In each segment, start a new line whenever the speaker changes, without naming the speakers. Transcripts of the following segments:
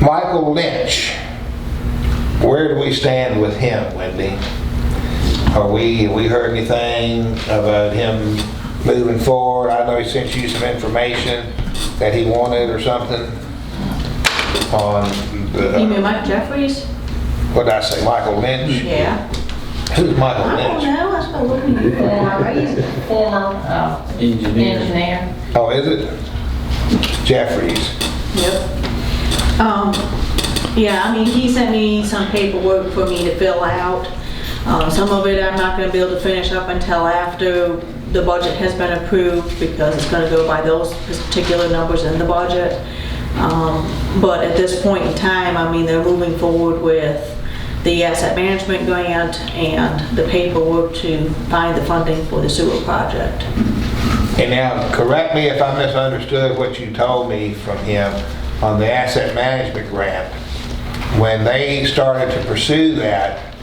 Michael Lynch, where do we stand with him, Wendy? Have we heard anything about him moving forward? I know he sent you some information that he wanted or something on the...
You mean Mike Jeffries?
What did I say, Michael Lynch?
Yeah.
Who's Michael
I
Lynch?
don't know, I was gonna look at you. He's a former engineer.
Oh, is it? Jeffries.
Yep. Yeah, I mean, he sent me some paperwork for me to fill out. Some of it I'm not gonna be able to finish up until after the budget has been approved, because it's gonna go by those particular numbers in the budget. But at this point in time, I mean, they're moving forward with the asset management grant and the paperwork to find the funding for the sewer project.
And now, correct me if I misunderstood what you told me from him on the asset management grant. When they started to pursue that,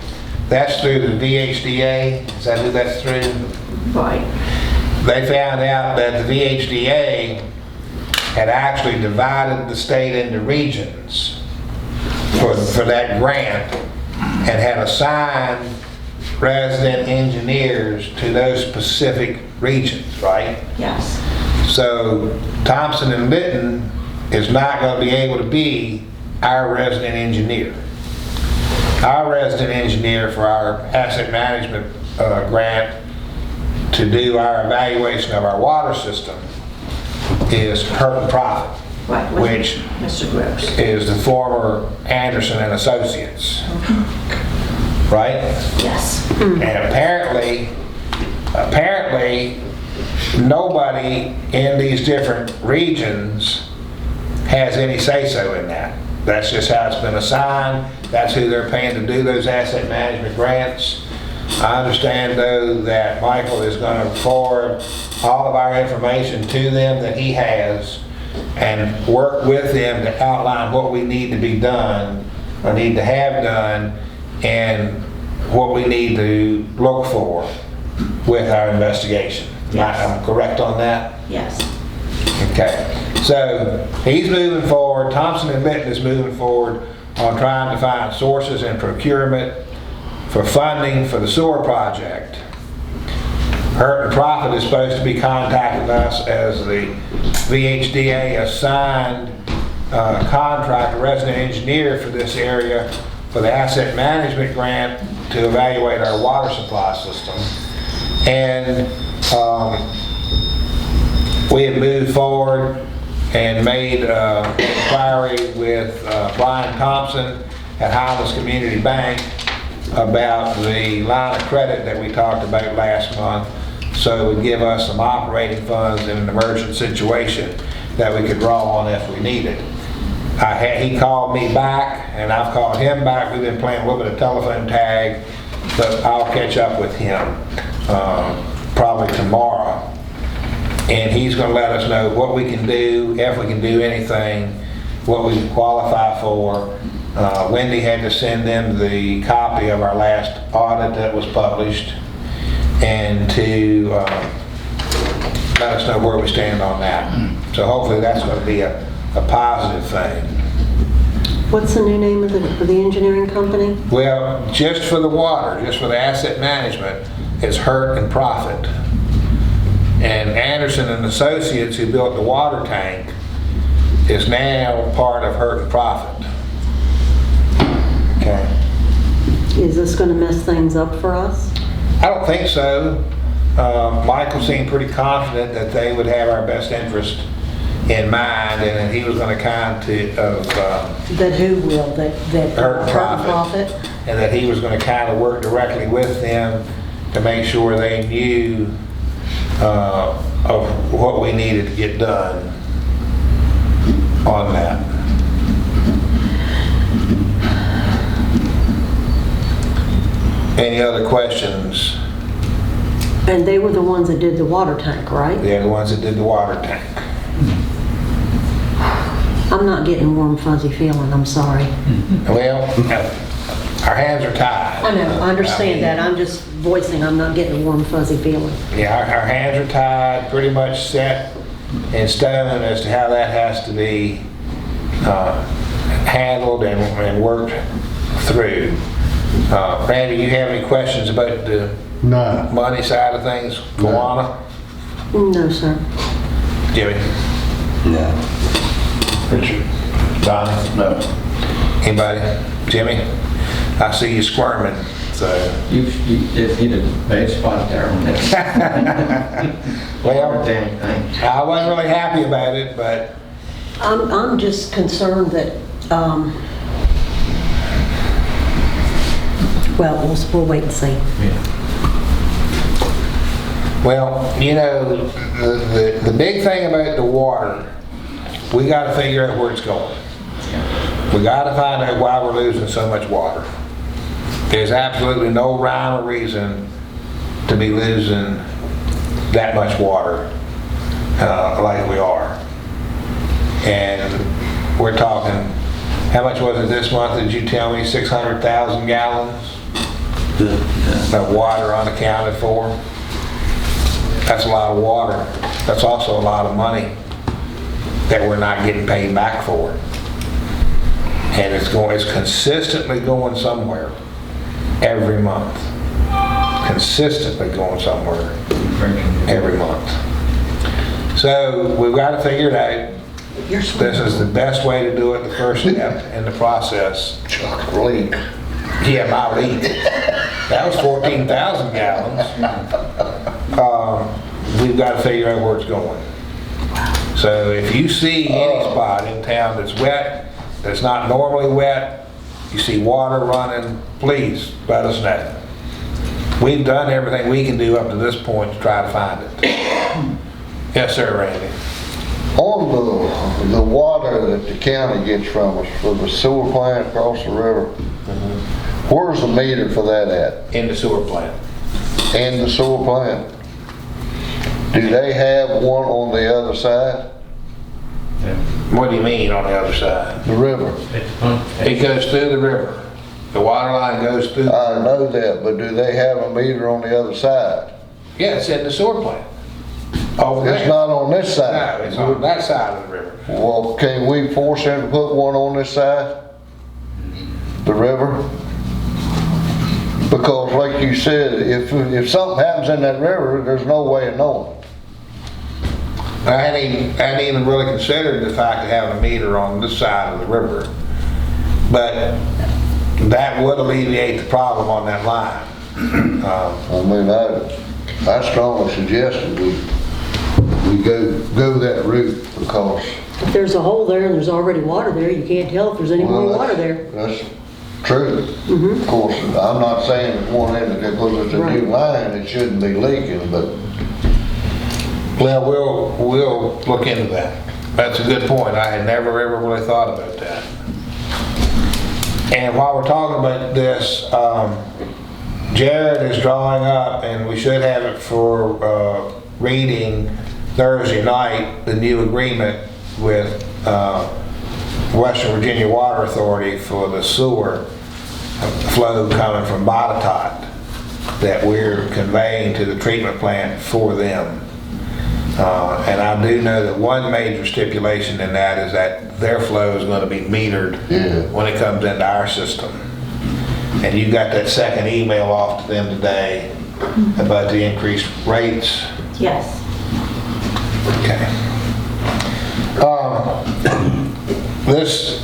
that's through the VHDA? Is that who that's through?
Right.
They found out that the VHDA had actually divided the state into regions for that grant, and had assigned resident engineers to those specific regions, right?
Yes.
So Thompson and Litton is not going to be able to be our resident engineer. Our resident engineer for our asset management grant to do our evaluation of our water system is Hurt and Profit,
Right.
which
Mr. Gross.
is the former Anderson and Associates, right?
Yes.
And apparently nobody in these different regions has any say-so in that. That's just how it's been assigned. That's who they're paying to do those asset management grants. I understand, though, that Michael is going to forward all of our information to them that he has, and work with them to outline what we need to be done, or need to have done, and what we need to look for with our investigation.
Yes.
I'm correct on that?
Yes.
Okay, so he's moving forward, Thompson and Litton is moving forward on trying to find sources and procurement for funding for the sewer project. Hurt and Profit is supposed to be contacting us as the VHDA assigned contractor, resident engineer for this area for the asset management grant to evaluate our water supply system. And we have moved forward and made inquiry with Brian Thompson at Highlands Community Bank about the line of credit that we talked about last month, so it would give us some operating funds in an emergent situation that we could draw on if we needed. He called me back, and I've called him back. We've been playing a little bit of telephone tag, but I'll catch up with him probably tomorrow. And he's going to let us know what we can do, if we can do anything, what we can qualify for. Wendy had to send them the copy of our last audit that was published, and to let us know where we stand on that. So hopefully that's going to be a positive thing.
What's the new name of the engineering company?
Well, just for the water, just for the asset management, it's Hurt and Profit. And Anderson and Associates, who built the water tank, is now part of Hurt and Profit. Okay.
Is this going to mess things up for us?
I don't think so. Michael seemed pretty confident that they would have our best interest in mind, and that he was going to kind of
That who will? That
Hurt and Profit, and that he was going to kind of work directly with them to make sure they knew of what we needed to get done on that. Any other questions?
And they were the ones that did the water tank, right?
They're the ones that did the water tank.
I'm not getting a warm fuzzy feeling, I'm sorry.
Well, our hands are tied.
I know, I understand that. I'm just voicing I'm not getting a warm fuzzy feeling.
Yeah, our hands are tied, pretty much set in stone as to how that has to be handled and worked through. Randy, you have any questions about the
No.
money side of things? Kawana?
No, sir.
Jimmy?
No.
Richard? Donnie?
No.
Anybody? Jimmy? I see you squirming, so.
You did hit a bad spot there on that.
Well,
Damn thing.
I wasn't really happy about it, but
I'm just concerned that, well, we'll wait and see.
well, you know, the big thing about the water, we got to figure out where it's going. We got to find out why we're losing so much water. There's absolutely no rhyme or reason to be losing that much water like we are. And we're talking, how much was it this month? Did you tell me 600,000 gallons of water unaccounted for? That's a lot of water. That's also a lot of money that we're not getting paid back for. And it's consistently going somewhere every month. Consistently going somewhere every month. So we've got to figure it out. This is the best way to do it, the first step in the process.
Chocolate leak.
Yeah, my leak. That was 14,000 gallons. We've got to figure out where it's going. So if you see any spot in town that's wet, that's not normally wet, you see water running, please let us know. We've done everything we can do up to this point to try to find it. Yes, sir, Randy.
On the water that the county gets from us for the sewer plant across the river, where's the meter for that at?
In the sewer plant.
And the sewer plant? Do they have one on the other side?
What do you mean on the other side?
The river?
It goes through the river. The water line goes through.
I know that, but do they have a meter on the other side?
Yeah, it's in the sewer plant. Over there.
It's not on this side.
No, it's on that side of the river.
Well, can we force them to put one on this side? The river? Because like you said, if something happens in that river, there's no way of knowing.
I hadn't even really considered the fact of having a meter on this side of the river. But that would alleviate the problem on that line.
I mean, I strongly suggest that we go that route because.
If there's a hole there and there's already water there, you can't tell if there's any more water there.
That's true. Of course, I'm not saying it's one end because it's a new line, it shouldn't be leaking, but.
Well, we'll look into that. That's a good point. I had never ever really thought about that. And while we're talking about this, Jared is drawing up, and we should have it for reading Thursday night, the new agreement with Western Virginia Water Authority for the sewer flow coming from Botetourt that we're conveying to the treatment plant for them. And I do know that one major stipulation in that is that their flow is going to be metered when it comes into our system. And you got that second email off to them today about the increased rates.
Yes.
Okay. This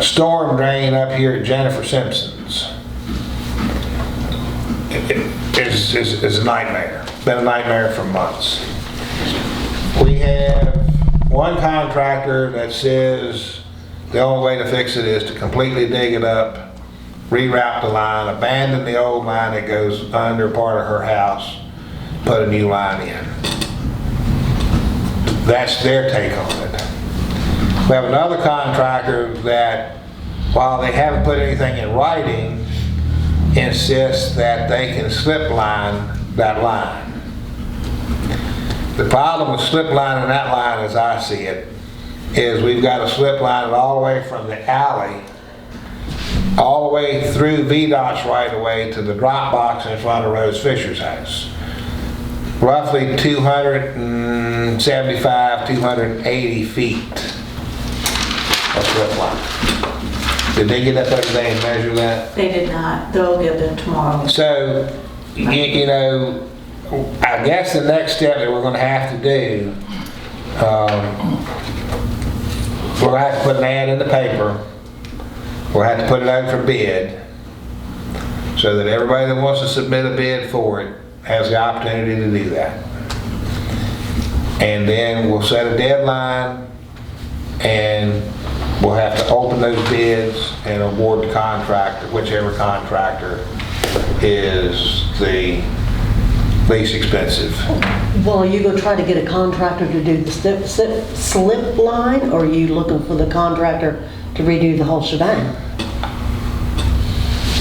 storm drain up here at Jennifer Simpson's is a nightmare. It's been a nightmare for months. We have one contractor that says the only way to fix it is to completely dig it up, reroute the line, abandon the old line that goes under part of her house, put a new line in. That's their take on it. We have another contractor that, while they haven't put anything in writing, insists that they can slip line that line. The problem with slip lining that line, as I see it, is we've got to slip line it all the way from the alley, all the way through VDOT's right of way to the drop box in front of Rose Fisher's house. Roughly 275, 280 feet of slip line. Did they get up there today and measure that?
They did not, they'll get them tomorrow.
So, you know, I guess the next step that we're gonna have to do, we're gonna have to put an ad in the paper. We'll have to put it out for bid, so that everybody that wants to submit a bid for it has the opportunity to do that. And then we'll set a deadline, and we'll have to open those bids and award the contractor, whichever contractor is the least expensive.
Well, are you gonna try to get a contractor to do the slip line, or are you looking for the contractor to redo the whole shebang?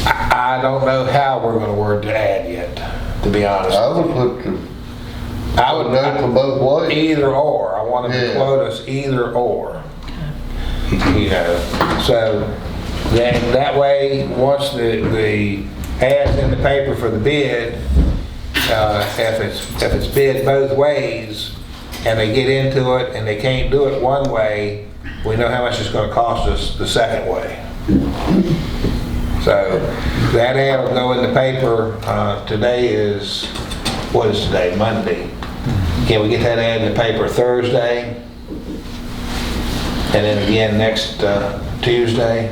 I don't know how we're gonna word the ad yet, to be honest.
I would look to,
I would
know from both ways.
either or. I want them to
Yeah.
quote us either or. You know, so then that way, once the ad's in the paper for the bid, if it's bid both ways and they get into it and they can't do it one way, we know how much it's going to cost us the second way. So that ad will go in the paper. Today is, what is today? Monday. Can we get that ad in the paper Thursday? And then again next Tuesday?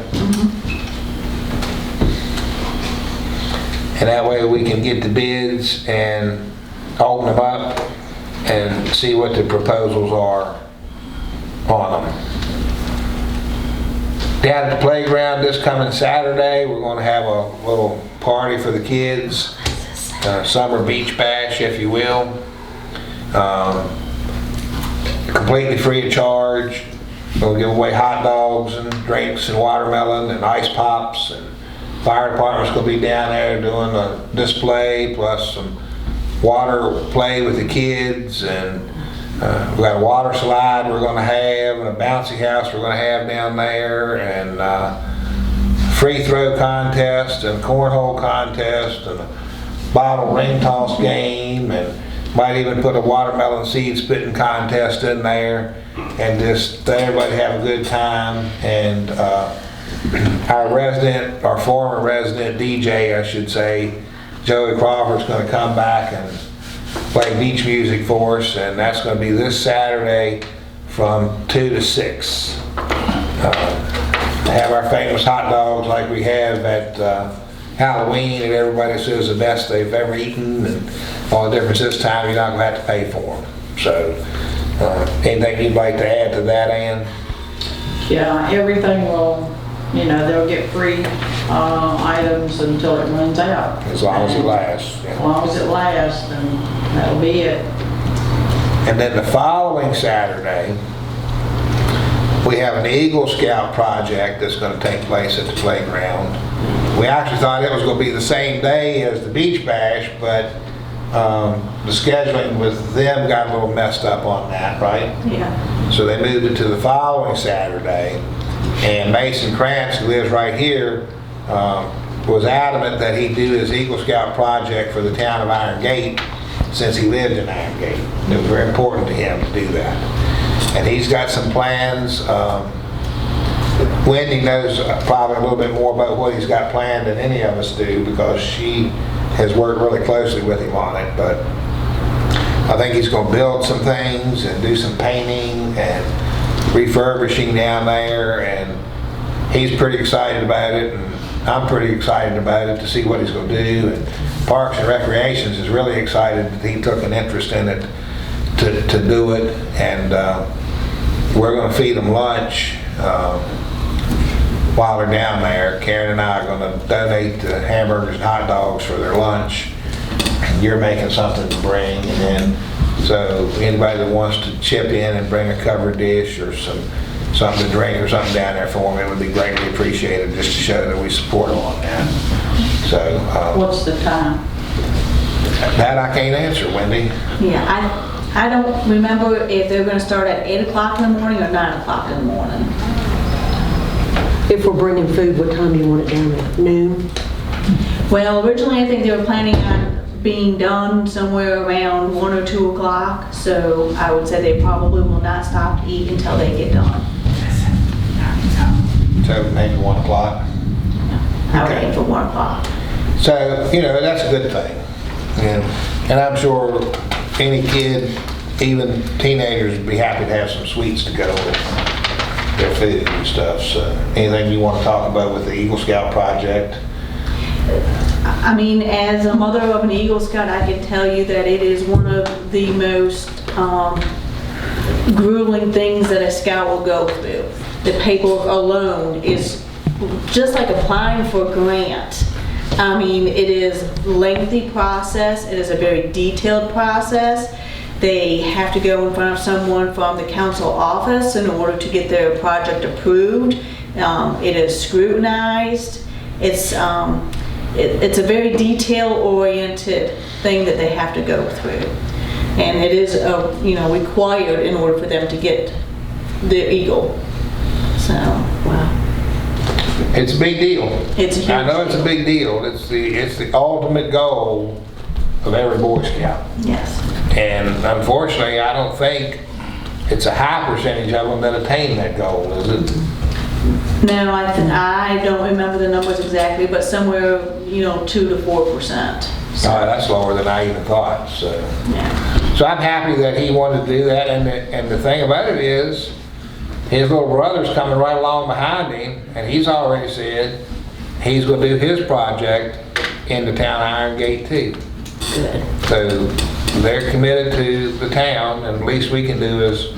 And that way we can get the bids and open them up and see what the proposals are on them. Down at the playground this coming Saturday, we're going to have a little party for the kids, summer beach bash, if you will. Completely free of charge. We'll give away hot dogs and drinks and watermelon and ice pops, and fire department's going to be down there doing a display plus some water play with the kids, and we've got a water slide we're going to have, and a bouncy house we're going to have down there, and free throw contest and cornhole contest and a bottle ring toss game, and might even put a watermelon seed spitting contest in there, and just let everybody have a good time. And our former resident DJ, I should say, Joey Crawford's going to come back and play beach music for us, and that's going to be this Saturday from 2 to 6. Have our famous hot dogs like we have at Halloween, and everybody says the best they've ever eaten, and all the difference this time, you're not going to have to pay for them. So, anything you'd like to add to that, Ann?
Yeah, everything will, they'll get free items until it runs out.
As long as it lasts.
As long as it lasts, and that'll be it.
And then the following Saturday, we have an Eagle Scout project that's going to take place at the playground. We actually thought it was going to be the same day as the beach bash, but the scheduling with them got a little messed up on that, right?
Yeah.
So they moved it to the following Saturday. And Mason Krantz, who lives right here, was adamant that he do his Eagle Scout project for the town of Iron Gate, since he lived in Iron Gate. It was very important to him to do that. And he's got some plans. Wendy knows probably a little bit more about what he's got planned than any of us do, because she has worked really closely with him on it. But I think he's going to build some things and do some painting and refurbishing down there, and he's pretty excited about it, and I'm pretty excited about it to see what he's going to do. And Parks and Recreations is really excited that he took an interest in it to do it, and we're going to feed them lunch while they're down there. Karen and I are going to donate the hamburgers and hot dogs for their lunch. You're making something to bring, and then so anybody that wants to chip in and bring a covered dish or something to drink or something down there for them, it would be greatly appreciated, just to show that we support them on that. So
What's the time?
that I can't answer, Wendy.
Yeah, I don't remember if they're going to start at 8 o'clock in the morning or 9 o'clock in the morning.
If we're bringing food, what time do you want it down at? Noon?
Well, originally I think they were planning on being done somewhere around 1 or 2 o'clock, so I would say they probably will not stop to eat until they get done.
So maybe 1 o'clock.
I would
Okay.
aim for 1 o'clock.
So, that's a good thing. And I'm sure any kid, even teenagers, would be happy to have some sweets to go with their food and stuff. So anything you want to talk about with the Eagle Scout project?
I mean, as a mother of an Eagle Scout, I can tell you that it is one of the most grueling things that a scout will go through. The paperwork alone is just like applying for a grant. I mean, it is a lengthy process. It is a very detailed process. They have to go in front of someone from the council office in order to get their project approved. It is scrutinized. It's a very detail-oriented thing that they have to go through. And it is, required in order for them to get the Eagle. So, wow.
It's a big deal.
It's a huge
I know it's a
deal.
big deal. It's the ultimate goal of every Boy Scout.
Yes.
And unfortunately, I don't think it's a high percentage of them that attain that goal, is it?
No, I don't remember the numbers exactly, but somewhere, 2 to 4%. So,
That's lower than I even thought, so.
yeah.
So I'm happy that he wanted to do that, and the thing about it is, his little brother's coming right along behind him, and he's already said he's gonna do his project in the town Iron Gate too.
Good.
So they're committed to the town, and the least we can do is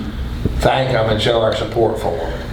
thank them and show our support for them.